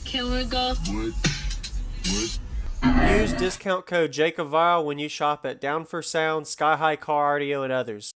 Can we go? Use discount code JACOBVILE when you shop at Down for Sound, Sky High Car Audio, and others.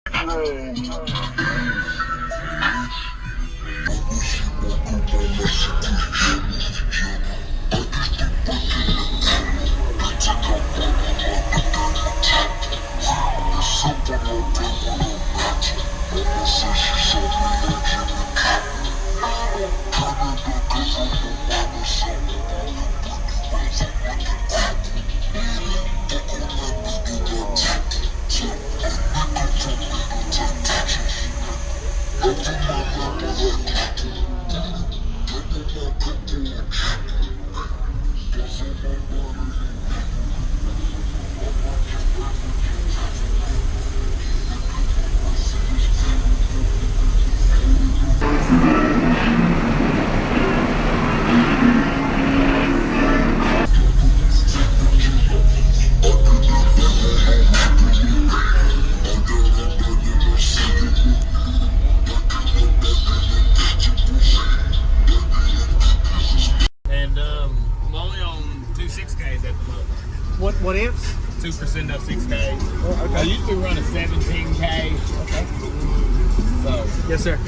What amps? 2% of 6K. Oh, okay. I usually run a 17K. Okay. So. Yes, sir.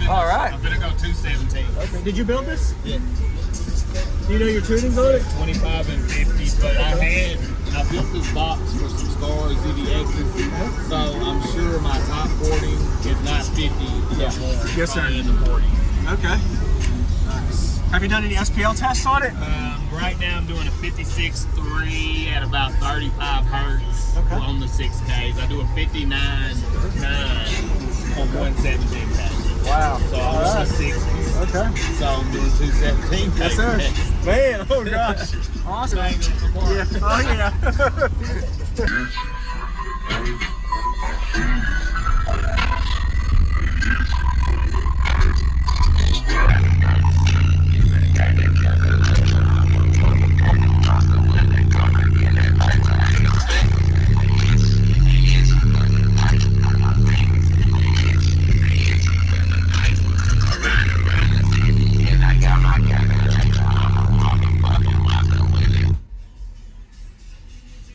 All right. I'm gonna go 217. Okay. Did you build this? Yeah. Do you know your tunings on it? 25 and 50, but I built this box for some Scars, ZDXs, so I'm sure my top 40 is not 50. Yeah. Yes, sir. In the 40s. Okay. Nice. Have you done any SPL tests on it? Right now I'm doing a 56.3 at about 35 hertz on the 6Ks. I do a 59.9 on 117K. Wow. So I'm on the 60s. Okay. So I'm doing 217K. Yes, sir. Man, oh gosh. Awesome. Yeah. Oh yeah.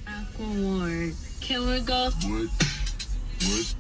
Macklemore, can we go? It was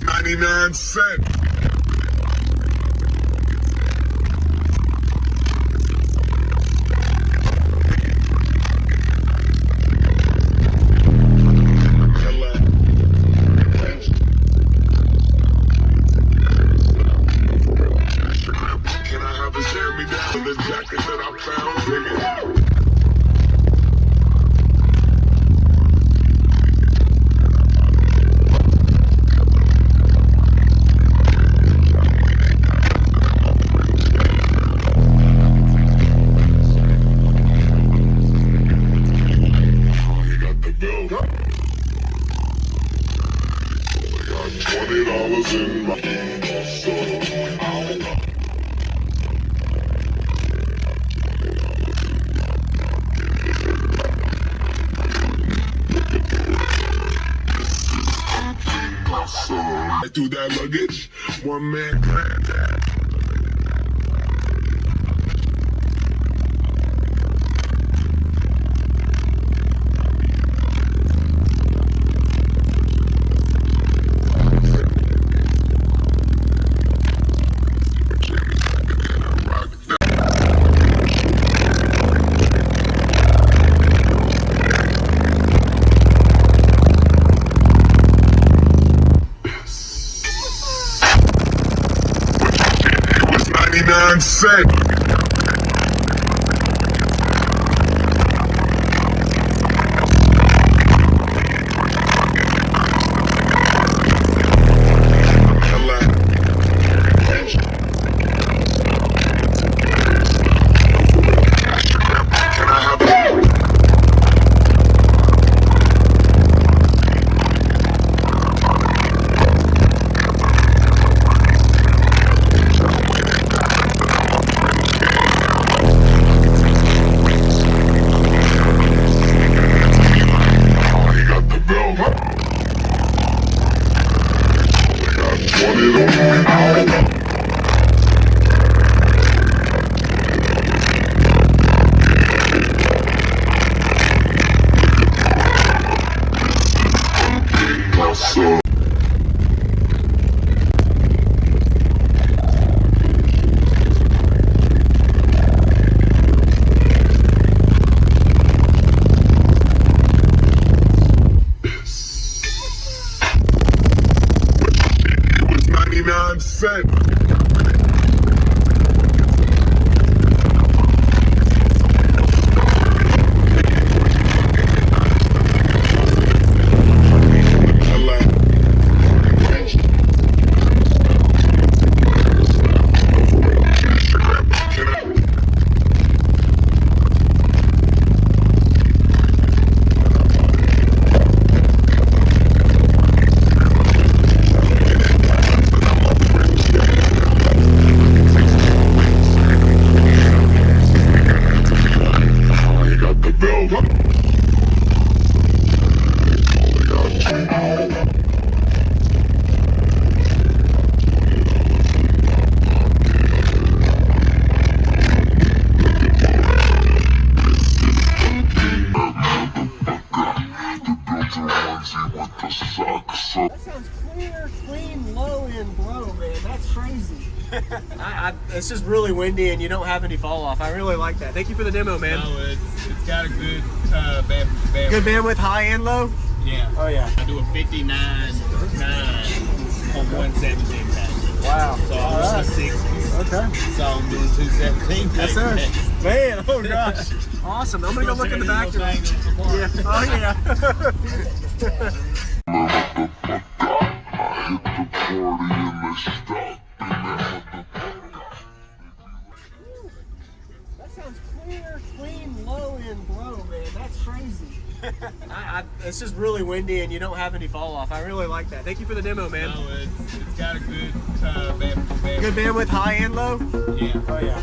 99 cents. $20 in my through that luggage, one man planned that. 99 cents. Cents. That sounds clear, clean, low, and low, man. That's crazy. It's just really windy and you don't have any fall off. I really like that. Thank you for the demo, man. No, it's got a good bandwidth. Good bandwidth, high and low? Yeah. Oh, yeah. I do a 59.9 on 117 package. Wow. So I'm on the 60s. Okay. So I'm doing 217 Yes, sir. package. Man, oh gosh. Awesome. I'm going to go look in the back. Yeah. Oh, yeah. That sounds clear, clean, low, and low, man. That's crazy. It's just really windy and you don't have any fall off. I really like that. Thank you for the demo, man. No, it's got a good bandwidth. Good bandwidth, high and low? Yeah. Oh, yeah.